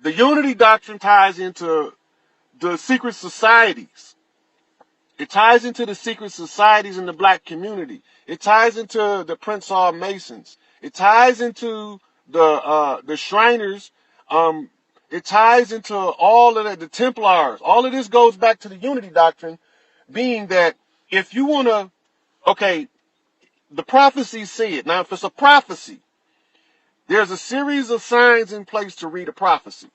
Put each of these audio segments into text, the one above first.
the unity doctrine ties into the secret societies. It ties into the secret societies in the black community. It ties into the Prince Hall Masons. It ties into the Shriners. It ties into all of the Templars. All of this goes back to the unity doctrine, being that if you want to, okay, the prophecies say it. Now, if it's a prophecy, there's a series of signs in place to read a prophecy.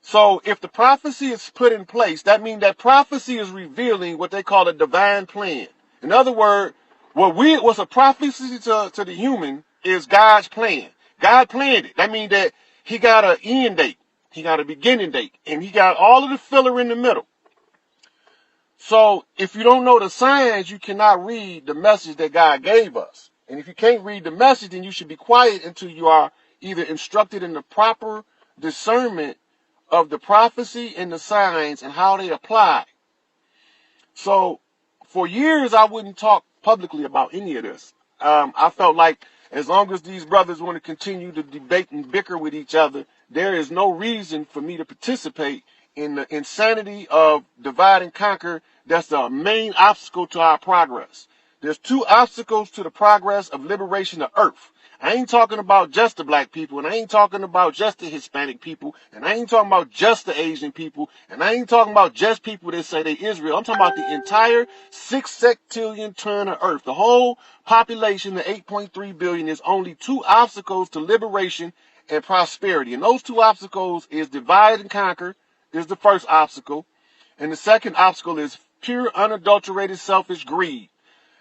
So if the prophecy is put in place, that means that prophecy is revealing what they call a divine plan. In other words, what's a prophecy to the human is God's plan. God planned it. That means that he got an end date. He got a beginning date. And he got all of the filler in the middle. So if you don't know the signs, you cannot read the message that God gave us. And if you can't read the message, then you should be quiet until you are either instructed in the proper discernment of the prophecy and the signs and how they apply. So for years, I wouldn't talk publicly about any of this. I felt like as long as these brothers want to continue to debate and bicker with each other, there is no reason for me to participate in the insanity of divide and conquer. That's the main obstacle to our progress. There's two obstacles to the progress of liberation of earth. I ain't talking about just the black people, and I ain't talking about just the Hispanic people, and I ain't talking about just the Asian people, and I ain't talking about just people that say they Israel. I'm talking about the entire 6 septillion ton of earth. The whole population, the 8.3 billion, is only two obstacles to liberation and prosperity. And those two obstacles is divide and conquer, is the first obstacle. And the second obstacle is pure, unadulterated, selfish greed.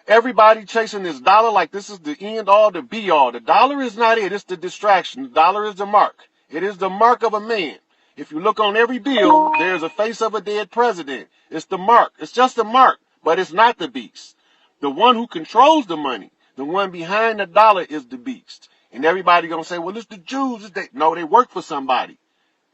Everybody chasing this dollar like this is the end all, the be all. The dollar is not it. It's the distraction. The dollar is the mark. It is the mark of a man. If you look on every bill, there's a face of a dead president. It's the mark. It's just a mark, but it's not the beast. The one who controls the money, the one behind the dollar is the beast. And everybody gonna say, well, it's the Jews. No, they work for somebody.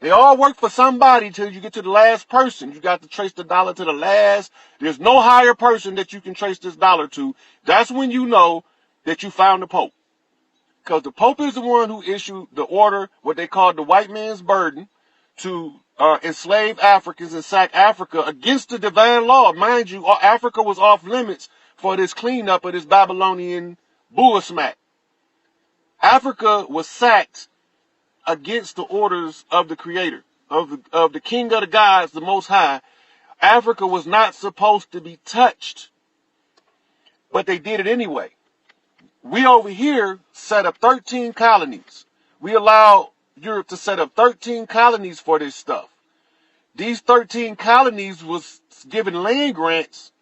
They all work for somebody till you get to the last person. You got to trace the dollar to the last. There's no higher person that you can trace this dollar to. That's when you know that you found the Pope. Because the Pope is the one who issued the order, what they call the white man's burden, to enslave Africans and sack Africa against the divine law. Mind you, Africa was off limits for this cleanup of this Babylonian bull smack. Africa was sacked against the orders of the Creator, of the King of the gods, the Most High. Africa was not supposed to be touched, but they did it anyway. We over here set up 13 colonies. We allow Europe to set up 13 colonies for this stuff. These 13 colonies was given land grants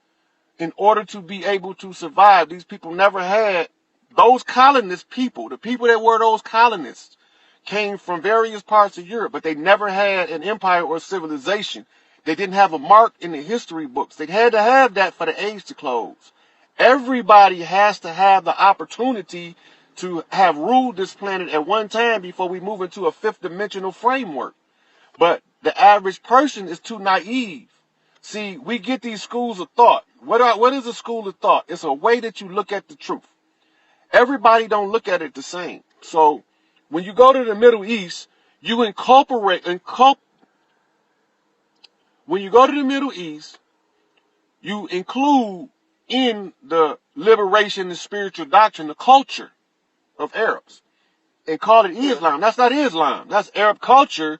in order to be able to survive. These people never had, those colonist people, the people that were those colonists, came from various parts of Europe, but they never had an empire or civilization. They didn't have a mark in the history books. They had to have that for the age to close. Everybody has to have the opportunity to have ruled this planet at one time before we move into a fifth dimensional framework. But the average person is too naive. See, we get these schools of thought. What is a school of thought? It's a way that you look at the truth. Everybody don't look at it the same. So when you go to the Middle East, when you go to the Middle East, you include in the liberation and spiritual doctrine the culture of Arabs and call it Islam. That's not Islam. That's Arab culture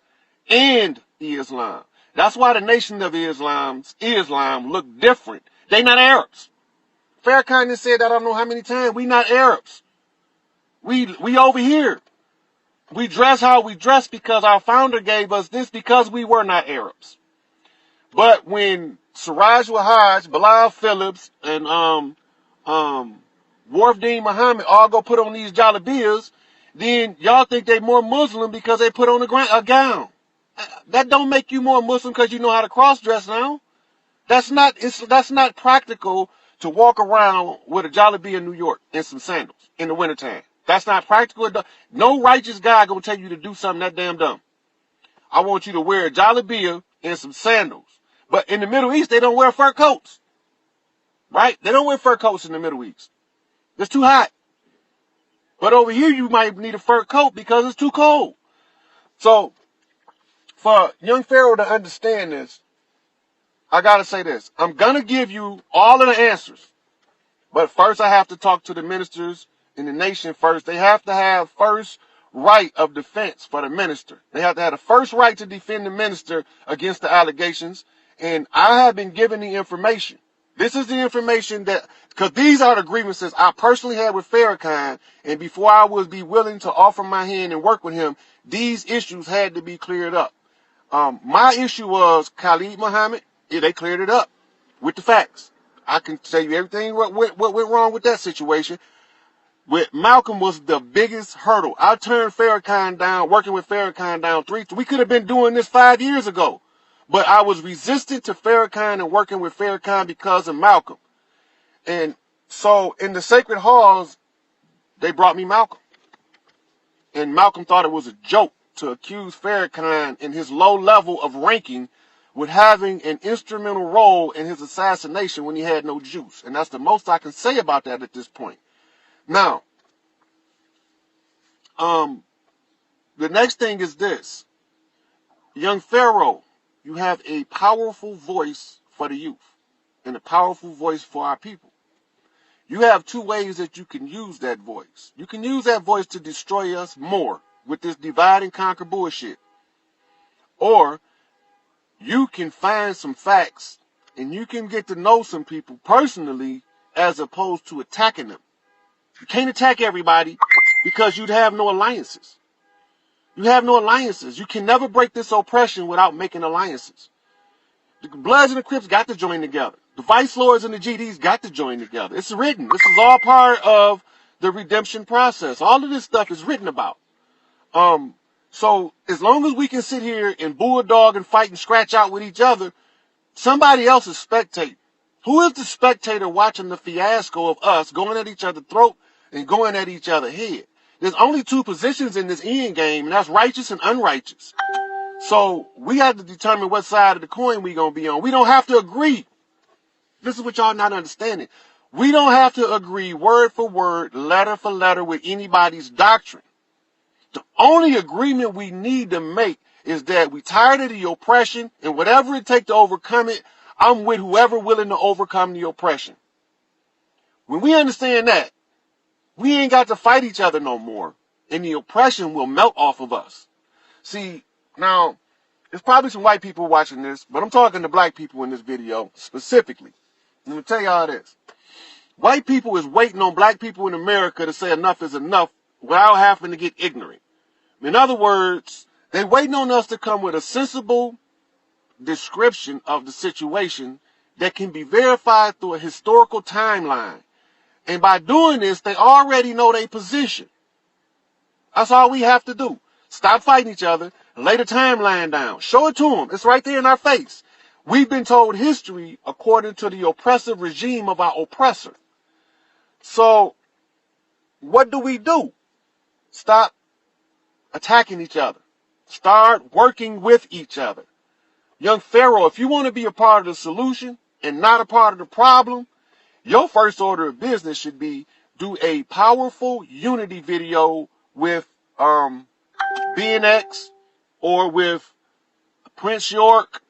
and Islam. That's why the nation of Islam look different. They not Arabs. Farrakhan has said that I don't know how many times. We not Arabs. We over here. We dress how we dress because our founder gave us this because we were not Arabs. But when Siraj Wahaj, Bilal Phillips, and Wharfdeen Muhammad all go put on these jalabiyas, then y'all think they more Muslim because they put on a gown. That don't make you more Muslim because you know how to cross dress now. That's not practical to walk around with a jalabiyah in New York and some sandals in the wintertime. That's not practical. No righteous guy gonna tell you to do something that damn dumb. I want you to wear a jalabiyah and some sandals. But in the Middle East, they don't wear fur coats. Right? They don't wear fur coats in the Middle East. It's too hot. But over here, you might need a fur coat because it's too cold. So For young Pharaoh to understand this, I gotta say this. I'm gonna give you all of the answers. But first I have to talk to the ministers in the nation first. They have to have first right of defense for the minister. They have to have the first right to defend the minister against the allegations. And I have been given the information. This is the information that, because these are the grievances I personally had with Farrakhan. And before I would be willing to offer my hand and work with him, these issues had to be cleared up. My issue was Khalid Muhammad. Yeah, they cleared it up with the facts. I can tell you everything what went wrong with that situation. With Malcolm was the biggest hurdle. I turned Farrakhan down, working with Farrakhan down we could have been doing this 5 years ago. But I was resistant to Farrakhan and working with Farrakhan because of Malcolm. And so in the sacred halls, they brought me Malcolm. And Malcolm thought it was a joke to accuse Farrakhan in his low level of ranking with having an instrumental role in his assassination when he had no juice. And that's the most I can say about that at this point. Now, the next thing is this. Young Pharaoh, you have a powerful voice for the youth and a powerful voice for our people. You have two ways that you can use that voice. You can use that voice to destroy us more with this divide and conquer bullshit. Or you can find some facts and you can get to know some people personally as opposed to attacking them. You can't attack everybody because you'd have no alliances. You have no alliances. You can never break this oppression without making alliances. The Bloods and the Crips got to join together. The Vice Lords and the GDs got to join together. It's written. This is all part of the redemption process. All of this stuff is written about. So as long as we can sit here and bulldog and fight and scratch out with each other, somebody else is spectating. Who is the spectator watching the fiasco of us going at each other's throat and going at each other's head? There's only two positions in this end game, and that's righteous and unrighteous. So we have to determine what side of the coin we're going to be on. We don't have to agree. This is what y'all not understanding. We don't have to agree word for word, letter for letter with anybody's doctrine. The only agreement we need to make is that we tired of the oppression, and whatever it takes to overcome it, I'm with whoever willing to overcome the oppression. When we understand that, we ain't got to fight each other no more, and the oppression will melt off of us. See, now, there's probably some white people watching this, but I'm talking to black people in this video specifically. Let me tell y'all this. White people is waiting on black people in America to say enough is enough without having to get ignorant. In other words, they waiting on us to come with a sensible description of the situation that can be verified through a historical timeline. And by doing this, they already know their position. That's all we have to do. Stop fighting each other, lay the timeline down. Show it to them. It's right there in our face. We've been told history according to the oppressive regime of our oppressor. So, what do? Stop attacking each other. Start working with each other. Young Pharaoh, if you want to be a part of the solution and not a part of the problem, your first order of business should be do a powerful unity video with BNX or with Prince York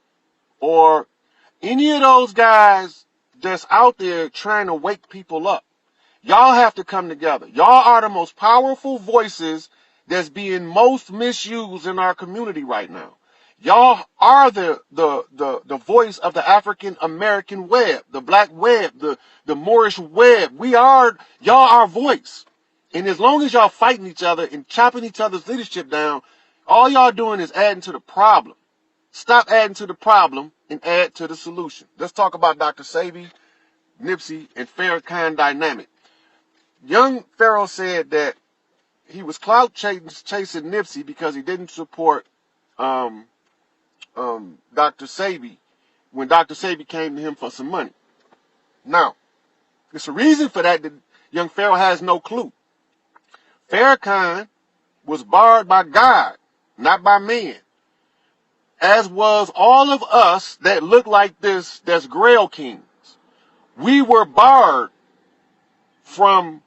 or any of those guys that's out there trying to wake people up. Y'all have to come together. Y'all are the most powerful voices that's being most misused in our community right now. Y'all are the voice of the African American web, the black web, the Moorish web. Y'all our voice. And as long as y'all fighting each other and chopping each other's leadership down, all y'all doing is adding to the problem. Stop adding to the problem and add to the solution. Let's talk about Dr. Sebi, Nipsey, and Farrakhan dynamic. Young Pharaoh said that he was clout chasing Nipsey because he didn't support Dr. Sebi when Dr. Sebi came to him for some money. Now, there's a reason for that young Pharaoh has no clue. Farrakhan was barred by God, not by man. As was all of us that look like this, that's Grail Kings. We were barred from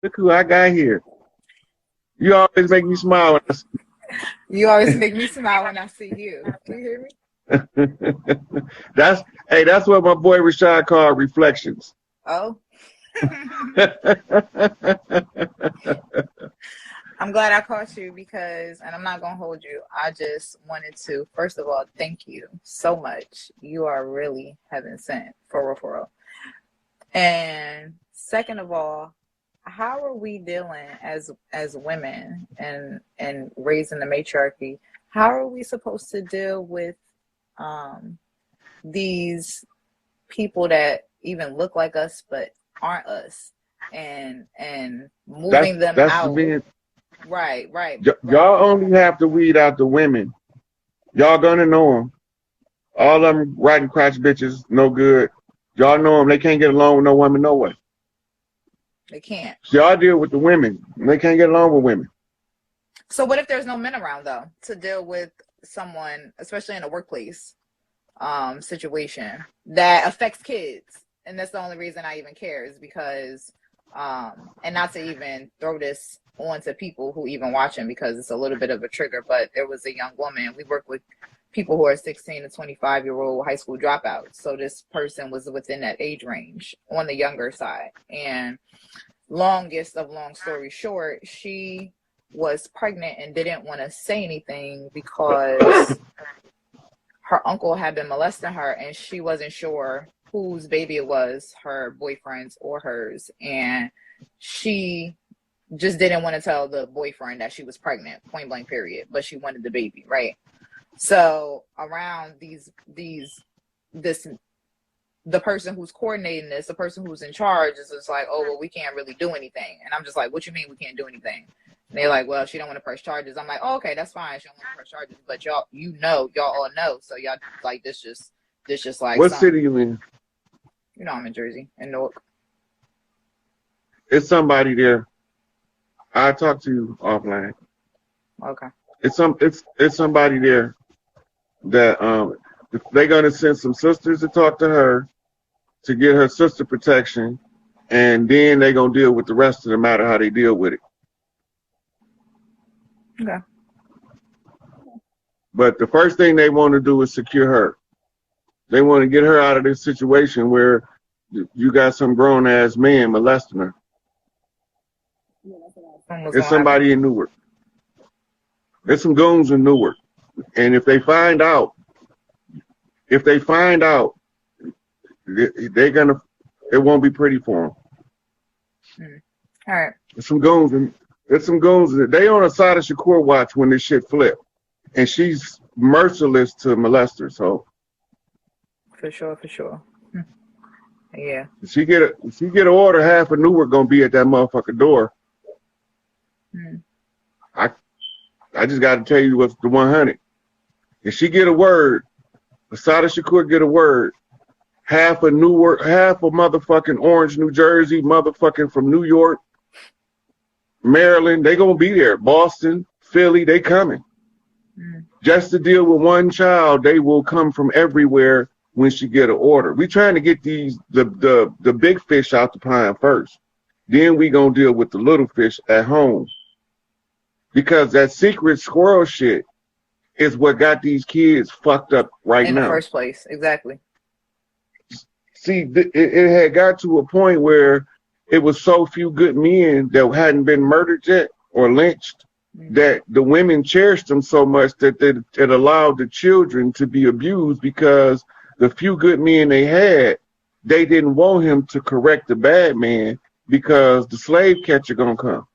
Look who I got here. You always make me smile when I see You always make me smile when I see you. Do you hear me? that's what my boy Rashad called reflections. Oh. I'm glad I caught you because, and I'm not going to hold you. I just wanted to, first of all, thank you so much. You are really heaven sent, for real, for real. And second of all, how are we dealing as women and raising the matriarchy? How are we supposed to deal with these people that even look like us but aren't us, and moving them That's the out? being. Right. Y'all only have to weed out the women. Y'all gonna know them. All of them riding crotch bitches, no good. Y'all know them. They can't get along with no woman, no way. They can't. So y'all deal with the women. They can't get along with women. So what if there's no men around though to deal with someone, especially in a workplace situation that affects kids? And that's the only reason I even care is because and not to even throw this on to people who even watching because it's a little bit of a trigger, but there was a young woman. We work with people who are 16 to 25-year-old high school dropouts. So this person was within that age range on the younger side. And longest of long story short, she was pregnant and didn't want to say anything because her uncle had been molesting her and she wasn't sure whose baby it was, her boyfriend's or hers. And she just didn't want to tell the boyfriend that she was pregnant, point blank period, but she wanted the baby, right? So around the person who's coordinating this, the person who's in charge is just like, oh, well, we can't really do anything. And I'm just like, what you mean we can't do anything? And they're like, well, she don't want to press charges. I'm like, oh, okay, that's fine. She don't want to press charges. But y'all all know. So y'all like this just like What city you in? You know I'm in Jersey, in Newark. It's somebody there. I'll talk to you offline. Okay. It's somebody there that they're gonna send some sisters to talk to her to get her sister protection, and then they're gonna deal with the rest of the matter how they deal with it. Okay. But the first thing they want to do is secure her. They want to get her out of this situation where you got some grown ass man molesting her. It's somebody in Newark. There's some goons in Newark. And if they find out, they're gonna, it won't be pretty for them. All right. There's some goons they on the side of Shakur watch when this shit flip. And she's merciless to molesters, so. For sure. Yeah. If she get an order, half of Newark gonna be at that motherfucker door. I just got to tell you what's the 100. If she get a word, Asada Shakur get a word, half of Newark, half of motherfucking Orange, New Jersey, motherfucking from New York, Maryland, they gonna be there. Boston, Philly, they coming. Just to deal with one child, they will come from everywhere when she get an order. We trying to get the big fish out the pond first. Then we gonna deal with the little fish at home. Because that secret squirrel shit is what got these kids fucked up right now. In the first place, exactly. See, it had got to a point where it was so few good men that hadn't been murdered yet or lynched that the women cherished them so much that it allowed the children to be abused because the few good men they had, they didn't want him to correct the bad man because the slave catcher gonna come.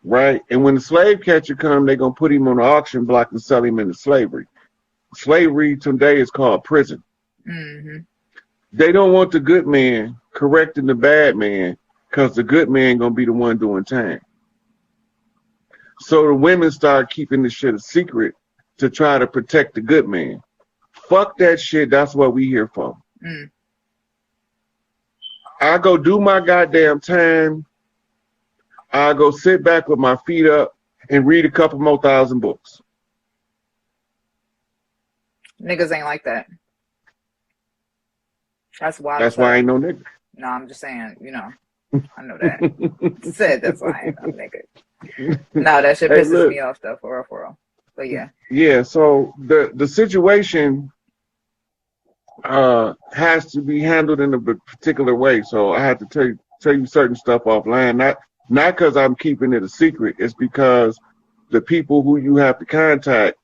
Right? And when the slave catcher come, they're going to put him on the auction block and sell him into slavery. Slavery today is called prison. They don't want the good man correcting the bad man because the good man going to be the one doing time. So the women start keeping this shit a secret to try to protect the good man. Fuck that shit. That's what we here for. I go do my goddamn time. I go sit back with my feet up and read a couple more 1,000 books. Niggas ain't like that. That's why. That's why I ain't no nigga. No, I'm just saying, you know. I know that. Said that's why I ain't no nigga. No, that shit Hey, pisses look. me off though, for real, for real. But yeah. Yeah. So the situation has to be handled in a particular way. So I have to tell you certain stuff offline. Not because I'm keeping it a secret. It's because the people who you have to contact,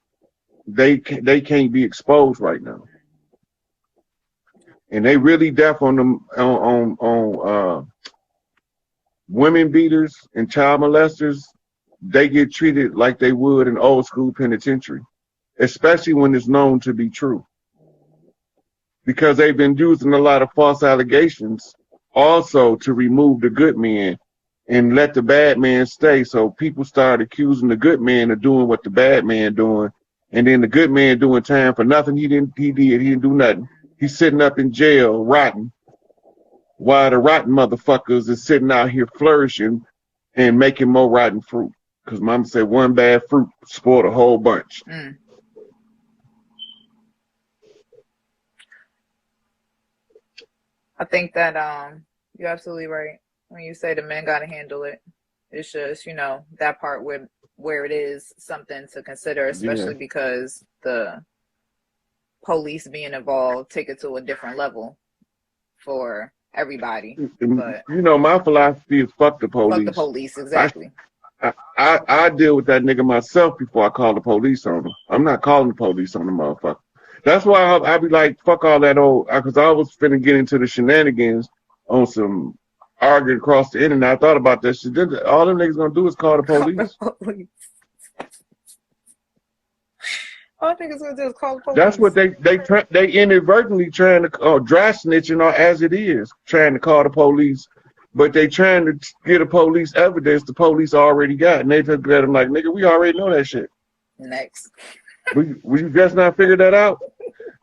they can't be exposed right now, and they really deaf on them on women beaters and child molesters. They get treated like they would in old school penitentiary, especially when it's known to be true, because they've been using a lot of false allegations also to remove the good men and let the bad man stay. So people start accusing the good man of doing what the bad man doing, and then the good man doing time for nothing. He didn't do nothing. He's sitting up in jail rotten, while the rotten motherfuckers is sitting out here flourishing and making more rotten fruit. Because mama said one bad fruit spoiled a whole bunch. I think that you're absolutely right when you say the men got to handle it. It's just, you know, that part where it is something to consider, especially because the police being involved take it to a different level for everybody. But you know, my philosophy is fuck the police. Fuck the police, exactly. I deal with that nigga myself before I call the police on him. I'm not calling the police on the motherfucker. That's why I be like, fuck all that old, because I was finna get into the shenanigans on some arguing across the internet. I thought about that shit. All them niggas gonna do is call the police. All I think it's gonna do is call the police. That's what they inadvertently trying to dry snitching, or as it is trying to call the police, but they trying to get a police evidence the police already got, and they just let them like, nigga, we already know that shit. Next, we just not figured that out.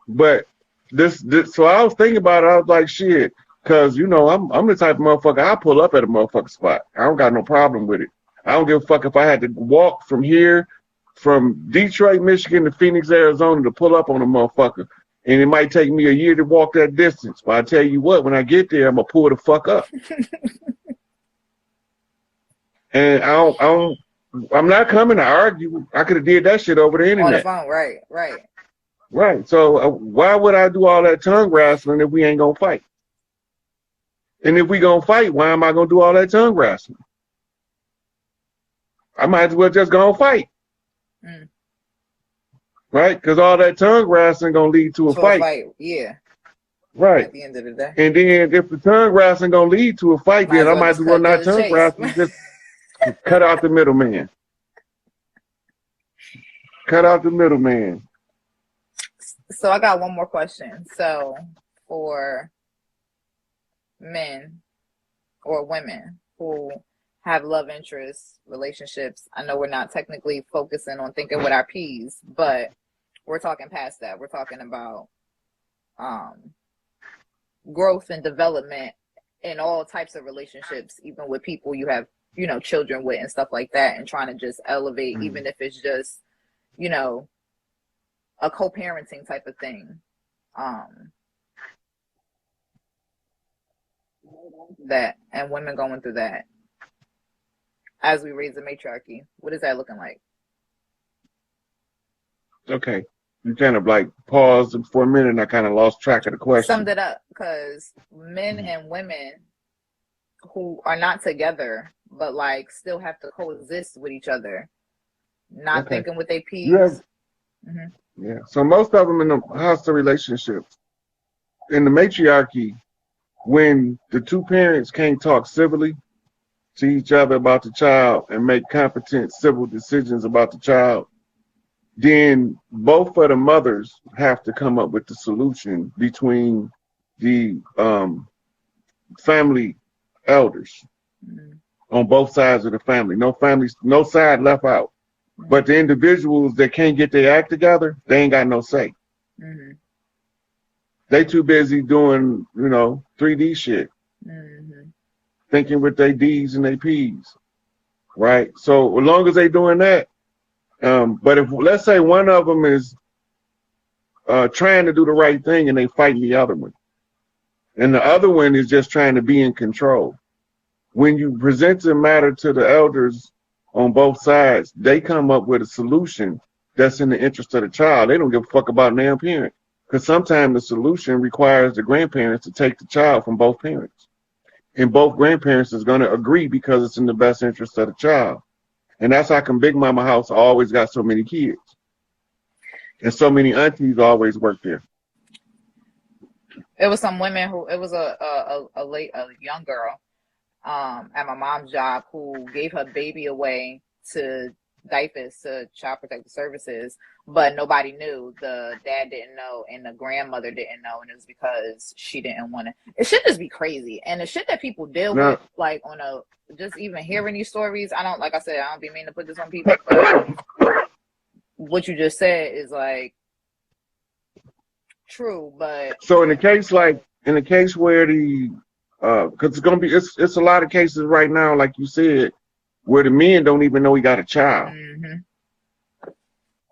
But this, so I was thinking about it. I was like, shit, because you know I'm the type of motherfucker. I pull up at a motherfucking spot. I don't got no problem with it. I don't give a fuck if I had to walk from here, from Detroit, Michigan to Phoenix, Arizona to pull up on a motherfucker. And it might take me a year to walk that distance. But I tell you what, when I get there, I'm going to pull the fuck up. And I'm not coming to argue. I could have did that shit over the internet. On the phone, right. Right. So why would I do all that tongue wrestling if we ain't going to fight? And if we going to fight, why am I going to do all that tongue wrestling? I might as well just go and fight. Right? Because all that tongue wrestling going to lead to a fight. Yeah. Right. At the end of the day. And then if the tongue wrestling going to lead to a fight, then I might as well not tongue wrestling. Just cut out the middleman. Cut out the middleman. So I got one more question. So for men or women who have love interests, relationships, I know we're not technically focusing on thinking with our P's, but we're talking past that. We're talking about growth and development in all types of relationships, even with people you have, you know, children with and stuff like that, and trying to just elevate, even if it's just, you know, a co-parenting type of thing. That, and women going through that as we raise the matriarchy. What is that looking like? Okay. You kind of like paused for a minute and I kind of lost track of the question. Summed it up, because men and women who are not together, but like still have to coexist with each other, not thinking with their P's. Yeah. So most of them in the hostile relationships, in the matriarchy, when the two parents can't talk civilly to each other about the child and make competent civil decisions about the child, then both of the mothers have to come up with the solution between the family elders on both sides of the family. No side left out. But the individuals that can't get their act together, they ain't got no say. They too busy doing, 3D shit. Thinking with their D's and their P's. Right? So as long as they doing that, but if, let's say one of them is trying to do the right thing and they fighting the other one, and the other one is just trying to be in control, when you present the matter to the elders on both sides, they come up with a solution that's in the interest of the child. They don't give a fuck about their parent. Because sometimes the solution requires the grandparents to take the child from both parents. And both grandparents is going to agree because it's in the best interest of the child. And that's how come Big Mama house always got so many kids. And so many aunties always work there. It was some women who, it was a young girl at my mom's job who gave her baby away to diapers, to Child Protective Services, but nobody knew. The dad didn't know and the grandmother didn't know, and it was because she didn't want to. It should just be crazy. And the shit that people deal with, like on a, just even hearing these stories, I don't, like I said, I don't be mean to put this on people, but what you just said is like true. But so in the case where the because it's gonna be, it's a lot of cases right now, like you said, where the men don't even know he got a child. Mm-hmm.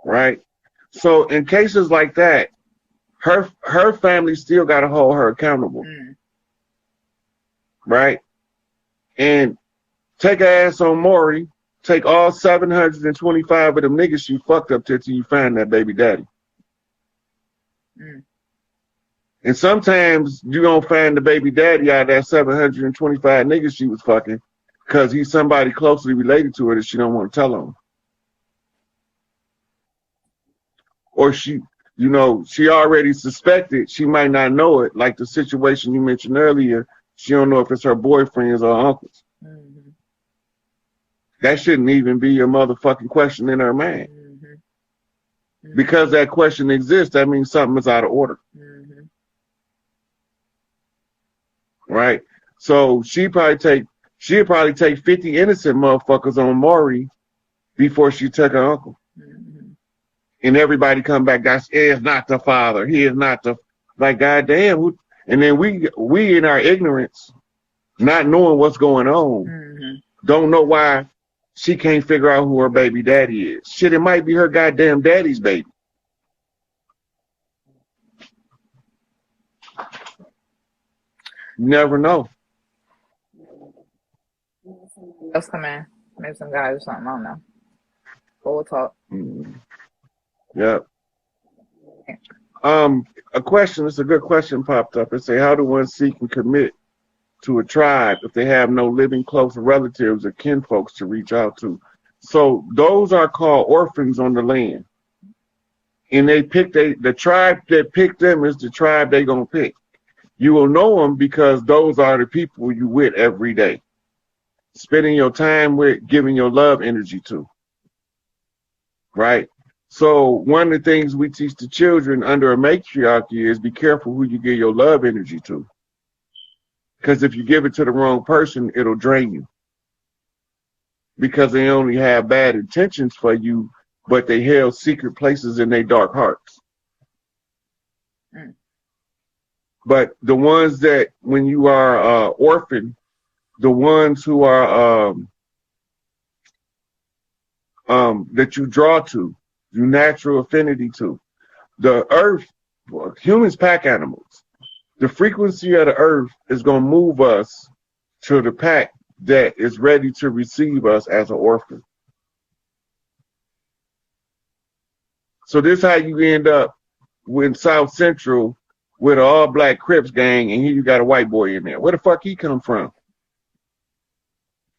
Right? So in cases like that, her family still got to hold her accountable. Mm. Right? And take her ass on Maury, take all 725 of them niggas you fucked up till you find that baby daddy. Mm. And sometimes you gonna find the baby daddy out of that 725 niggas she was fucking because he's somebody closely related to her that she don't want to tell on. Or she, you know, she already suspected, she might not know it, like the situation you mentioned earlier, she don't know if it's her boyfriends or uncles. Mm-hmm. That shouldn't even be a motherfucking question in her mind. Mm-hmm. Mm-hmm. Because that question exists, that means something is out of order. Mm-hmm. Right? So she'd probably take 50 innocent motherfuckers on Maury before she took her uncle. Mm-hmm. And everybody come back, he is not the father. He is not the, like, goddamn. And then we in our ignorance, not knowing what's going on, Mm-hmm. don't know why she can't figure out who her baby daddy is. Shit, it might be her goddamn daddy's baby. You never know. Let's come in. Maybe some guys or something. I don't know. But we'll talk. Mm. Yep. A question, it's a good question popped up. It say, how do one seek and commit to a tribe if they have no living close relatives or kinfolks to reach out to? So those are called orphans on the land. And they pick, the tribe that picked them is the tribe they gonna pick. You will know them because those are the people you with every day. Spending your time with, giving your love energy to. Right? So one of the things we teach the children under a matriarchy is be careful who you give your love energy to. Because if you give it to the wrong person, it'll drain you. Because they only have bad intentions for you, but they held secret places in their dark hearts. Mm. But the ones that, when you are orphan, the ones who are that you draw to, you natural affinity to, the earth, well, humans pack animals. The frequency of the earth is going to move us to the pack that is ready to receive us as an orphan. So this is how you end up in South Central with an all-black Crips gang, and here you got a white boy in there. Where the fuck he come from?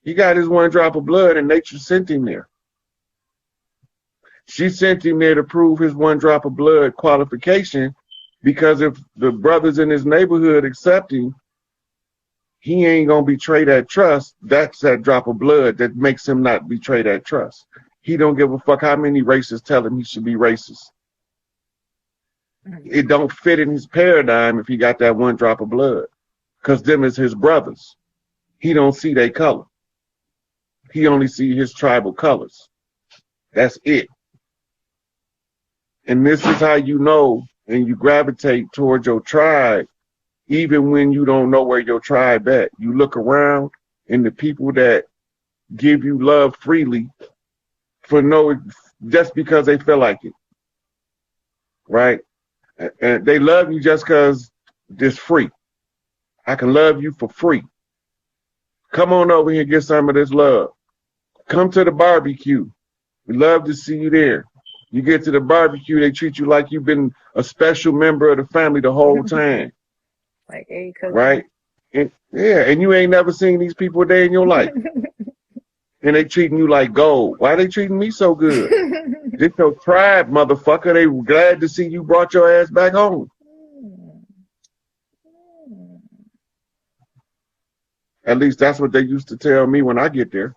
He got his one drop of blood, and nature sent him there. She sent him there to prove his one drop of blood qualification, because if the brothers in his neighborhood accept him, he ain't going to betray that trust. That's that drop of blood that makes him not betray that trust. He don't give a fuck how many racists tell him he should be racist. It don't fit in his paradigm if he got that one drop of blood, because them is his brothers. He don't see their color. He only see his tribal colors. That's it. And this is how you know and you gravitate towards your tribe, even when you don't know where your tribe at. You look around, and the people that give you love freely just because they feel like it, right? And they love you just because it's free. I can love you for free Come on over here and get some of this love. Come to the barbecue. We love to see you there. You get to the barbecue, they treat you like you've been a special member of the family the whole time. Like, hey, cousin. Right? And, yeah, and you ain't never seen these people a day in your life. And they treating you like gold. Why they treating me so good? This your tribe, motherfucker. They glad to see you brought your ass back home. At least that's what they used to tell me when I get there.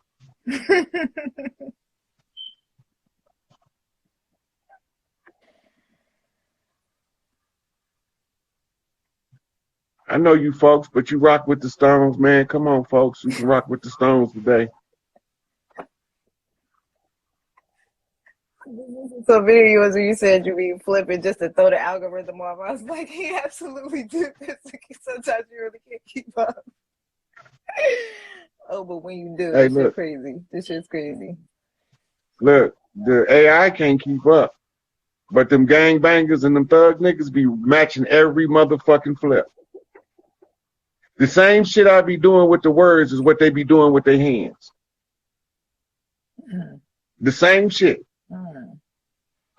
I know you folks, but you rock with the Stones, man. Come on, folks. You can rock with the Stones today. So video was when you said you be flipping just to throw the algorithm off. I was like, he absolutely did this. Sometimes you really can't keep up. Oh, but when you do, hey, this shit's crazy. This shit's crazy. Look, the AI can't keep up. But them gangbangers and them thug niggas be matching every motherfucking flip. The same shit I be doing with the words is what they be doing with their hands. The same shit.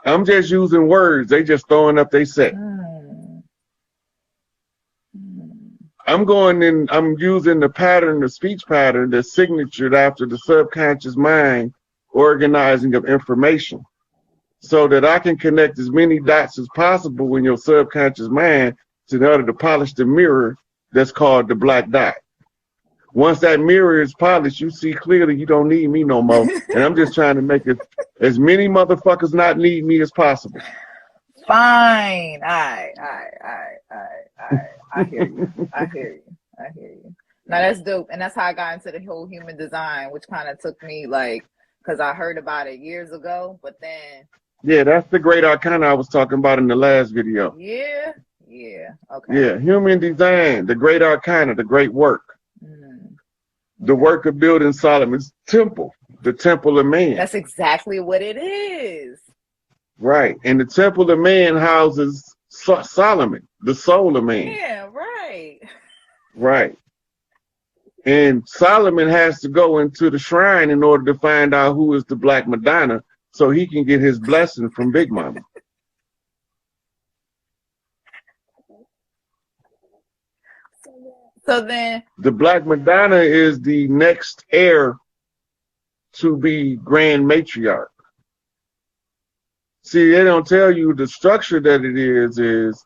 I'm just using words. They just throwing up they set. I'm going in, I'm using the pattern, the speech pattern that's signatured after the subconscious mind organizing of information so that I can connect as many dots as possible in your subconscious mind in order to polish the mirror that's called the black dot. Once that mirror is polished, you see clearly you don't need me no more. And I'm just trying to make it as many motherfuckers not need me as possible. Fine. I hear you. I hear you. Now that's dope. And that's how I got into the whole human design, which kind of took me like, because I heard about it years ago, but then. Yeah, that's the great arcana I was talking about in the last video. Yeah. Okay. Yeah, human design, the great arcana, the great work. The work of building Solomon's temple, the temple of man. That's exactly what it is. Right. And the temple of man houses Solomon, the soul of man. Yeah, right. Right. And Solomon has to go into the shrine in order to find out who is the Black Madonna so he can get his blessing from Big Mama. So then the Black Madonna is the next heir to be Grand Matriarch. See, they don't tell you the structure that it is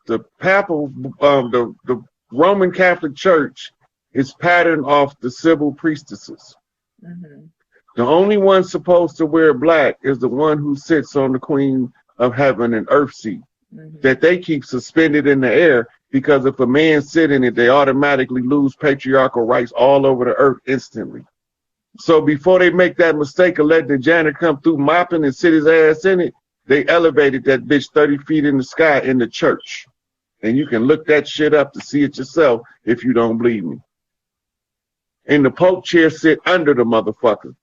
the papal, the Roman Catholic Church is patterned off the civil priestesses. The only one supposed to wear black is the one who sits on the Queen of Heaven and Earth seat that they keep suspended in the air. Because if a man sit in it, they automatically lose patriarchal rights all over the earth instantly. So before they make that mistake of letting the janitor come through mopping and sit his ass in it, they elevated that bitch 30 feet in the sky in the church. And you can look that shit up to see it yourself if you don't believe me. And the Pope chair sit under the motherfucker.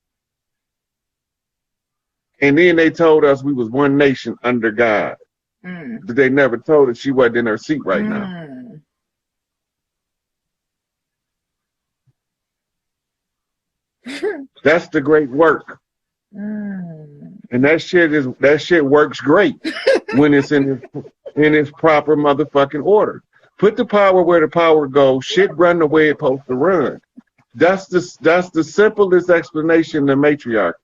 And then they told us we was one nation under God. They never told her she wasn't in her seat right now. That's the great work. And that shit works great when it's in its proper motherfucking order. Put the power where the power goes, shit run the way it's supposed to run. That's the simplest explanation of matriarchy.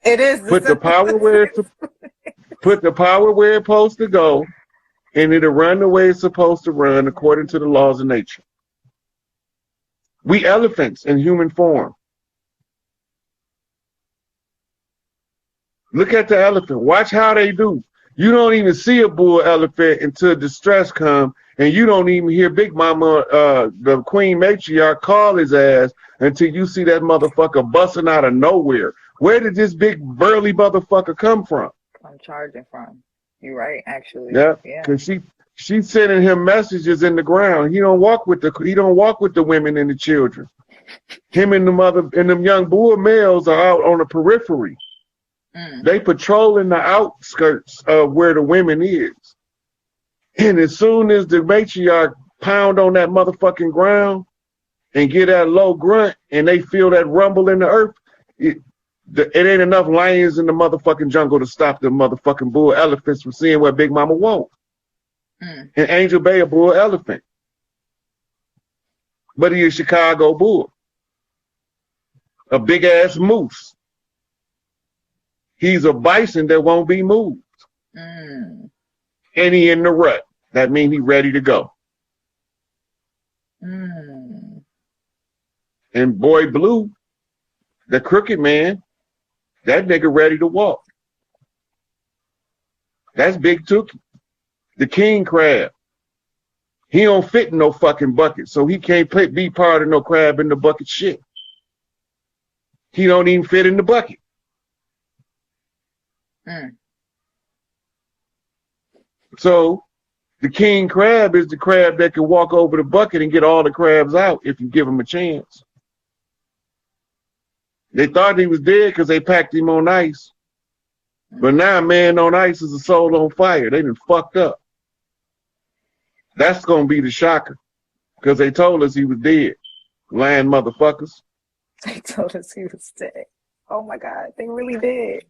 It is Put the power where it's supposed to go, and it'll run the way it's supposed to run according to the laws of nature. We elephants in human form. Look at the elephant. Watch how they do. You don't even see a bull elephant until distress come, and you don't even hear Big Mama, the Queen Matriarch, call his ass until you see that motherfucker busting out of nowhere. Where did this big burly motherfucker come from? I'm charging from. You're right, actually. Yeah, because she's sending him messages in the ground. He don't walk with the women and the children. Him and the mother and them young bull males are out on the periphery. They patrolling the outskirts of where the women is. And as soon as the matriarch pound on that motherfucking ground, and get that low grunt and they feel that rumble in the earth, it ain't enough lions in the motherfucking jungle to stop the motherfucking bull elephants from seeing what Big Mama wants. And Angel Bay a bull elephant. But he is Chicago bull. A big ass moose. He's a bison that won't be moved. And he in the rut. That means he ready to go. And Boy Blue, the crooked man, that nigga ready to walk. That's Big Tookie, the king crab. He don't fit in no fucking bucket, so he can't be part of no crab in the bucket shit. He don't even fit in the bucket. So the king crab is the crab that can walk over the bucket and get all the crabs out if you give him a chance. They thought he was dead because they packed him on ice. But now man on ice is a soul on fire. They done fucked up. That's going to be the shocker because they told us he was dead. Lying motherfuckers. They told us he was dead. Oh my God. They really did.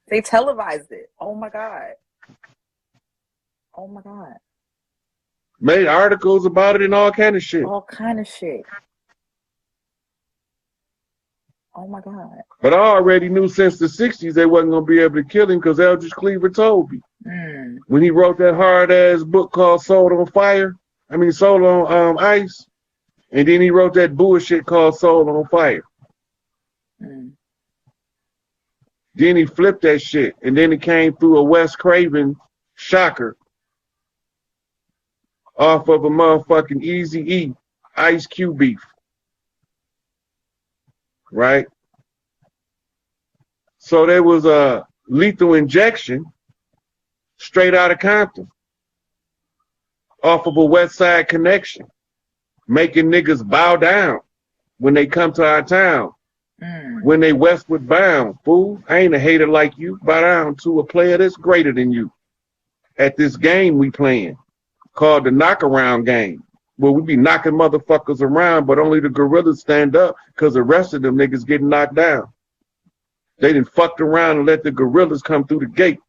They televised it. Oh my God. Oh my God. Made articles about it and all kind of shit. All kind of shit. Oh my God. But I already knew since the 60s they wasn't going to be able to kill him because Eldridge Cleaver told me. When he wrote that hard-ass book called Soul on Ice. And then he wrote that bullshit called Soul on Fire. Then he flipped that shit. And then it came through a Wes Craven shocker off of a motherfucking Eazy-E Ice Cube beef. Right? So there was a Lethal Injection straight out of Compton off of a West Side Connection, making niggas bow down when they come to our town. When they westward bound, fool. I ain't a hater like you. Bow down to a player that's greater than you. At this game we playing called the knockaround game, where we be knocking motherfuckers around, but only the gorillas stand up because the rest of them niggas getting knocked down. They done fucked around and let the gorillas come through the gate.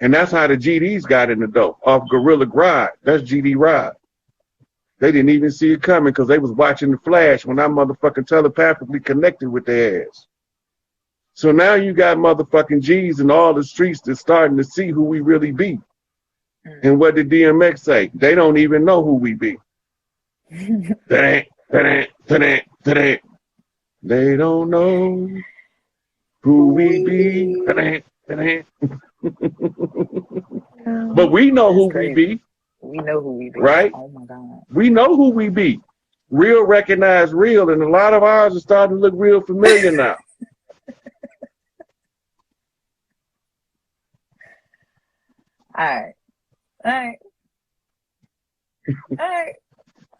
And that's how the GDs got in the dough, off Gorilla Gride. That's GD Ride. They didn't even see it coming because they was watching the flash when I motherfucking telepathically connected with their ass. So now you got motherfucking G's in all the streets that's starting to see who we really be. And what did DMX say? They don't even know who we be. They don't know who we be. But we know who we be. We know who we be. Right? Oh my God. We know who we be. Real recognize real, and a lot of ours are starting to look real familiar now. All right.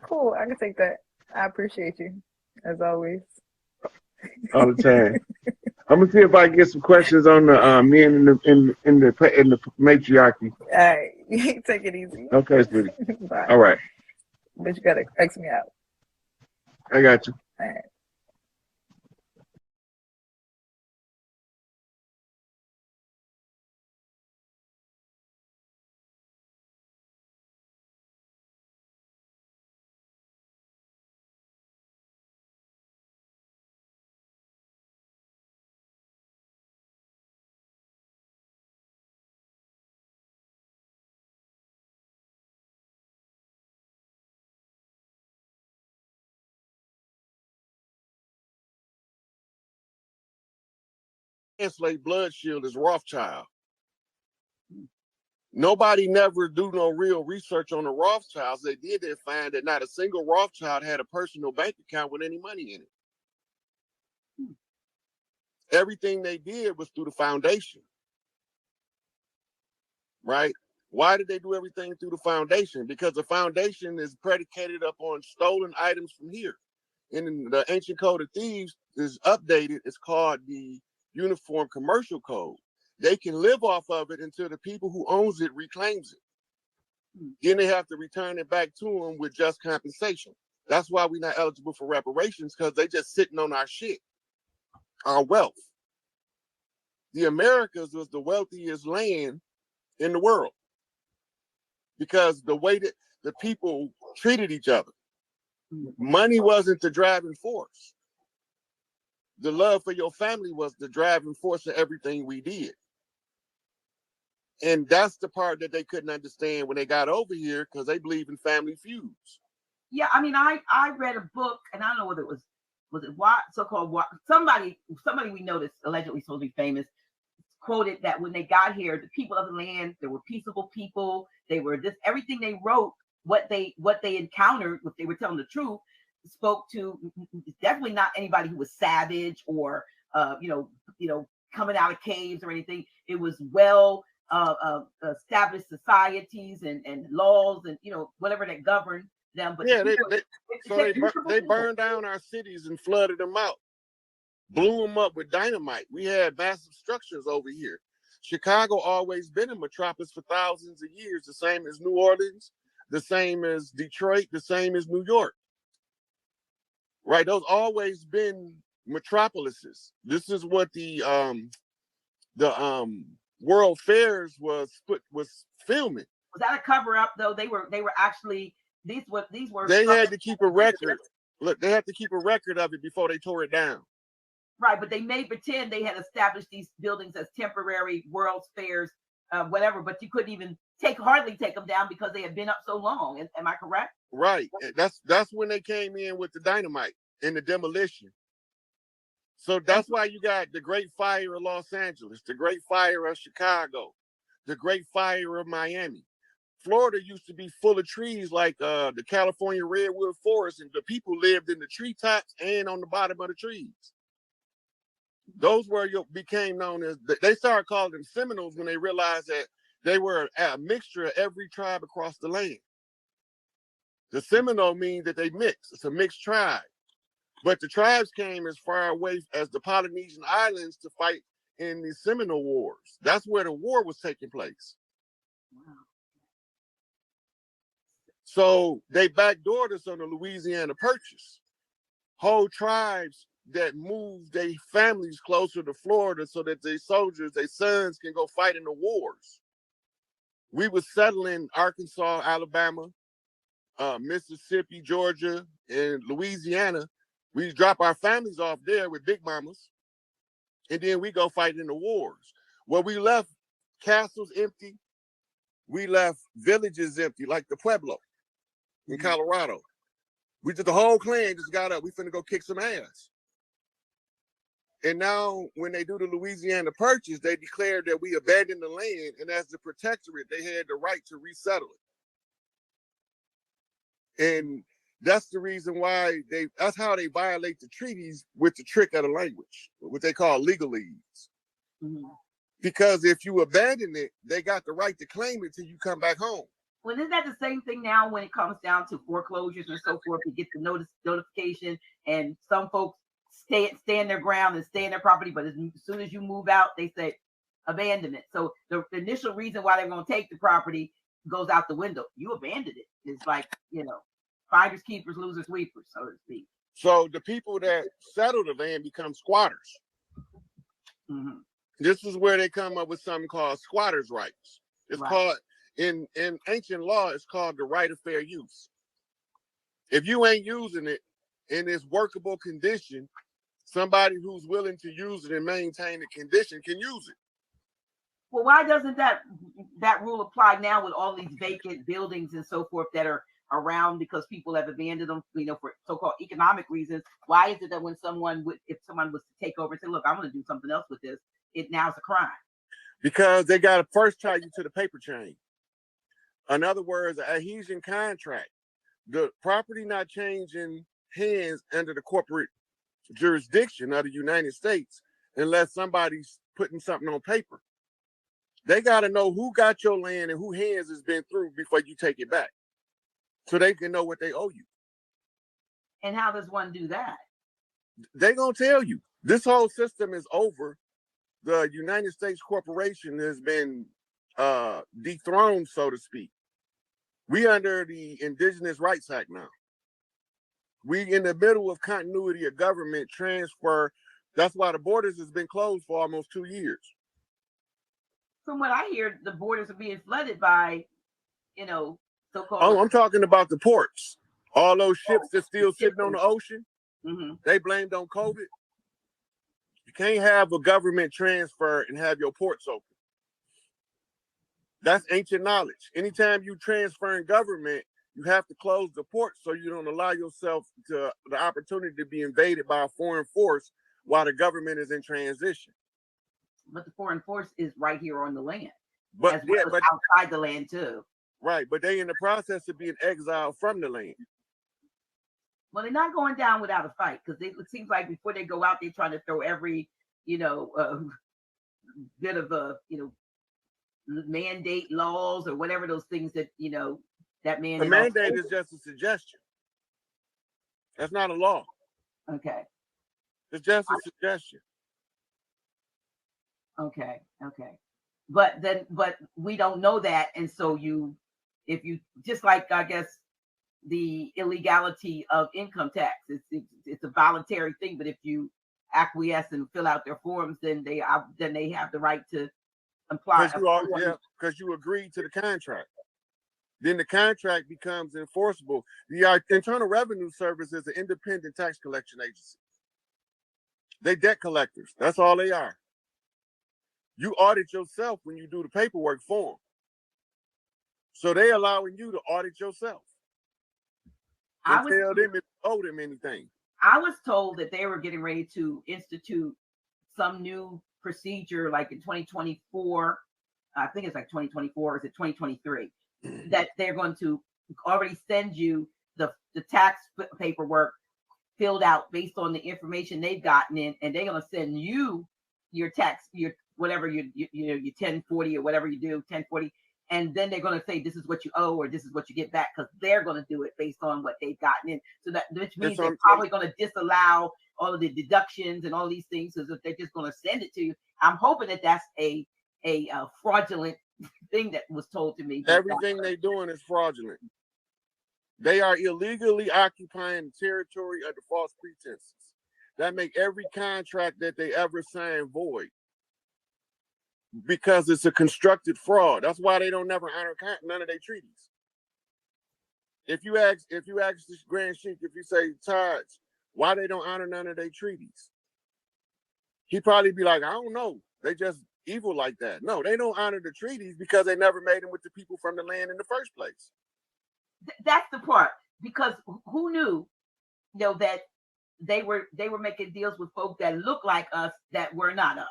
Cool. I can take that. I appreciate you, as always. All the time. I'm gonna see if I can get some questions on the men in the matriarchy. All right, take it easy. Okay, sweetie. Bye. All right. But you gotta X me out. I got you. All right. Translate blood shield as Rothschild. Nobody never do no real research on the Rothschilds. They find that not a single Rothschild had a personal bank account with any money in it. Everything they did was through the foundation. Right? Why did they do everything through the foundation? Because the foundation is predicated upon stolen items from here. In the Ancient Code of Thieves is updated. It's called the Uniform Commercial Code. They can live off of it until the people who owns it reclaims it. Then they have to return it back to them with just compensation. That's why we're not eligible for reparations, because they just sitting on our shit, our wealth. The Americas was the wealthiest land in the world because the way that the people treated each other. Money wasn't the driving force. The love for your family was the driving force of everything we did. And that's the part that they couldn't understand when they got over here, because they believe in family feuds. Yeah, I mean, I read a book, and I don't know whether it was it so-called somebody we know that's allegedly supposed to be famous, quoted that when they got here, the people of the land, they were peaceable people. They were this, everything they wrote, what they encountered, if they were telling the truth, spoke to definitely not anybody who was savage or coming out of caves or anything. It was well established societies and laws and whatever that governed them. But yeah, they burned down our cities and flooded them out, blew them up with dynamite. We had massive structures over here. Chicago always been a metropolis for thousands of years, the same as New Orleans, the same as Detroit, the same as New York. Right? Those always been metropolises. This is what the World Fairs was filming. Was that a cover up though? They were actually these were they had to keep a record. Look, they had to keep a record of it before they tore it down. Right, but they made pretend they had established these buildings as temporary World's Fairs, whatever. But you couldn't even hardly take them down because they had been up so long. Am I correct? Right. That's when they came in with the dynamite and the demolition. So that's why you got the Great Fire of Los Angeles, the Great Fire of Chicago, the Great Fire of Miami. Florida used to be full of trees like the California redwood forest, and the people lived in the treetops and on the bottom of the trees. Those became known as, they started calling them Seminoles when they realized that they were a mixture of every tribe across the land. The Seminole means that they mix. It's a mixed tribe. But the tribes came as far away as the Polynesian Islands to fight in the Seminole Wars. That's where the war was taking place. Wow. So they backdoored us on the Louisiana Purchase. Whole tribes that moved their families closer to Florida so that their soldiers, their sons, can go fight in the wars. We were settling Arkansas, Alabama, Mississippi, Georgia, and Louisiana. We drop our families off there with big mamas, and then we go fight in the wars. Well, we left castles empty. We left villages empty, like the Pueblo in Colorado. The whole clan just got up. We finna go kick some ass. And now when they do the Louisiana Purchase, they declared that we abandoned the land, and as the protectorate, they had the right to resettle it. And that's the reason why that's how they violate the treaties, with the trick of the language, what they call legalese. Mm-hmm. Because if you abandon it, they got the right to claim it till you come back home. Well, isn't that the same thing now when it comes down to foreclosures and so forth? You get the notification, and some folks stand their ground and stay in their property, but as soon as you move out, they say abandonment. So the initial reason why they're going to take the property goes out the window. You abandoned it. It's like, finders keepers, losers weepers, so to speak. So the people that settle the land become squatters. Mm-hmm. This is where they come up with something called squatters' rights. It's called, in ancient law, it's called the right of fair use. If you ain't using it in its workable condition, somebody who's willing to use it and maintain the condition can use it. Well, why doesn't that rule apply now with all these vacant buildings and so forth that are around because people have abandoned them, for so-called economic reasons? Why is it that when if someone was to take over and say, look, I'm going to do something else with this, it now is a crime? Because they got to first tie you to the paper chain. In other words, an adhesion contract. The property not changing hands under the corporate jurisdiction of the United States unless somebody's putting something on paper. They got to know who got your land and who hands has been through before you take it back, so they can know what they owe you. And how does one do that? They gonna tell you. This whole system is over. The United States corporation has been dethroned, so to speak. We under the Indigenous Rights Act now. We in the middle of continuity of government transfer. That's why the borders has been closed for almost 2 years. From what I hear, the borders are being flooded by, so-called. Oh, I'm talking about the ports. All those ships that's still sitting on the ocean, they blamed on COVID. You can't have a government transfer and have your ports open. That's ancient knowledge. Anytime you transfer in government, you have to close the port so you don't allow yourself to the opportunity to be invaded by a foreign force while the government is in transition. But the foreign force is right here on the land, but outside the land too. Right, but they in the process of being exiled from the land. Well, they're not going down without a fight, because it seems like before they go out, they're trying to throw every, bit of mandate laws or whatever those things that that mandate. The mandate is just a suggestion. That's not a law. Okay. It's just a suggestion. Okay. But we don't know that, and so if you just like, I guess, the illegality of income tax, it's a voluntary thing, but if you acquiesce and fill out their forms, then they have the right to apply. Because you agreed to the contract. Then the contract becomes enforceable. The Internal Revenue Service is an independent tax collection agency. They debt collectors. That's all they are. You audit yourself when you do the paperwork for them. So they allowing you to audit yourself. And tell them if you owe them anything. I was told that they were getting ready to institute some new procedure, like in 2024. I think it's like 2024, or is it 2023? That they're going to already send you the tax paperwork filled out based on the information they've gotten in, and they're going to send you your tax, your whatever your 1040 or whatever you do, 1040, and then they're going to say this is what you owe or this is what you get back, because they're going to do it based on what they've gotten in. So which means they're probably going to disallow all of the deductions and all these things, so that they're just going to send it to you. I'm hoping that that's a fraudulent thing that was told to me. Everything they're doing is fraudulent. They are illegally occupying the territory under false pretenses. That make every contract that they ever sign void, because it's a constructed fraud. That's why they don't never honor none of their treaties. If you ask this Grand Sheik, if you say, Taj, why they don't honor none of their treaties, he'd probably be like, I don't know. They just evil like that. No, they don't honor the treaties because they never made them with the people from the land in the first place. That's the part, because who knew, that they were making deals with folks that look like us that were not us.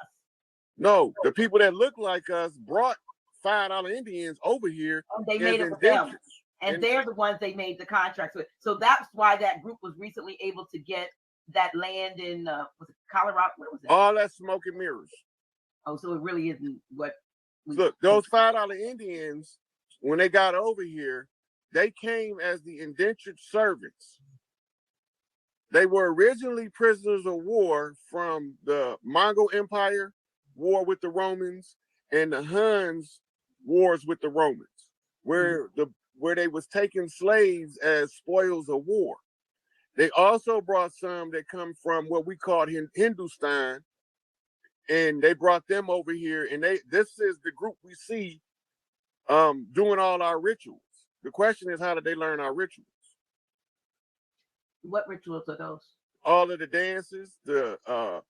No, the people that look like us brought $5 Indians over here, and they made it for them. And they're the ones they made the contracts with. So that's why that group was recently able to get that land in was it Colorado? Where was it? All that smoke and mirrors. Oh, so it really isn't what. Look, those $5 Indians, when they got over here, they came as the indentured servants. They were originally prisoners of war from the Mongol Empire war with the Romans and the Huns wars with the Romans, where they was taking slaves as spoils of war. They also brought some that come from what we called Hindustan, and they brought them over here. And this is the group we see doing all our rituals. The question is, how did they learn our rituals? What rituals are those? All of the dances, the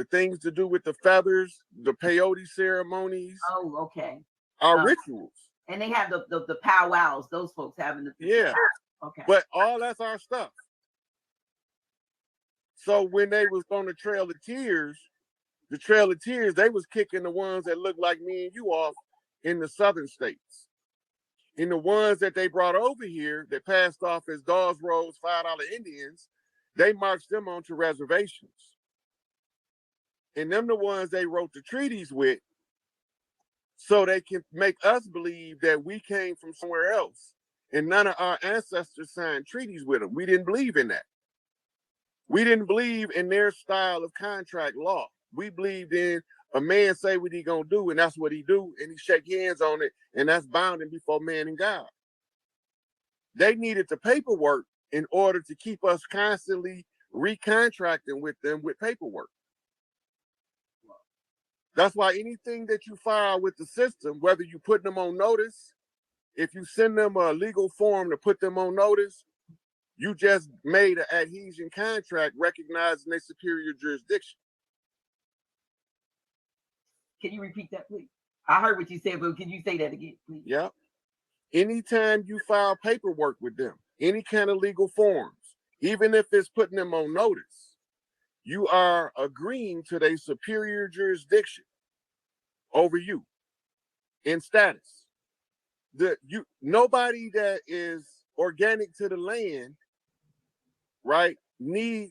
things to do with the feathers, the peyote ceremonies. Oh, okay. Our rituals. And they have the powwows. Those folks having the yeah. Okay. But all that's our stuff. So when they was on the Trail of Tears, they was kicking the ones that looked like me and you off in the southern states. And the ones that they brought over here that passed off as Dawes Road's $5 Indians, they marched them onto reservations. And them the ones they wrote the treaties with, so they can make us believe that we came from somewhere else. And none of our ancestors signed treaties with them. We didn't believe in that. We didn't believe in their style of contract law. We believed in a man say what he gonna do, and that's what he do, and he shake hands on it, and that's bounding before man and God. They needed the paperwork in order to keep us constantly recontracting with them with paperwork. That's why anything that you file with the system, whether you put them on notice, if you send them a legal form to put them on notice, you just made an adhesion contract recognizing their superior jurisdiction. Can you repeat that, please? I heard what you said, but can you say that again, please? Yeah. Anytime you file paperwork with them, any kind of legal forms, even if it's putting them on notice, you are agreeing to their superior jurisdiction over you in status. Nobody that is organic to the land, right, needs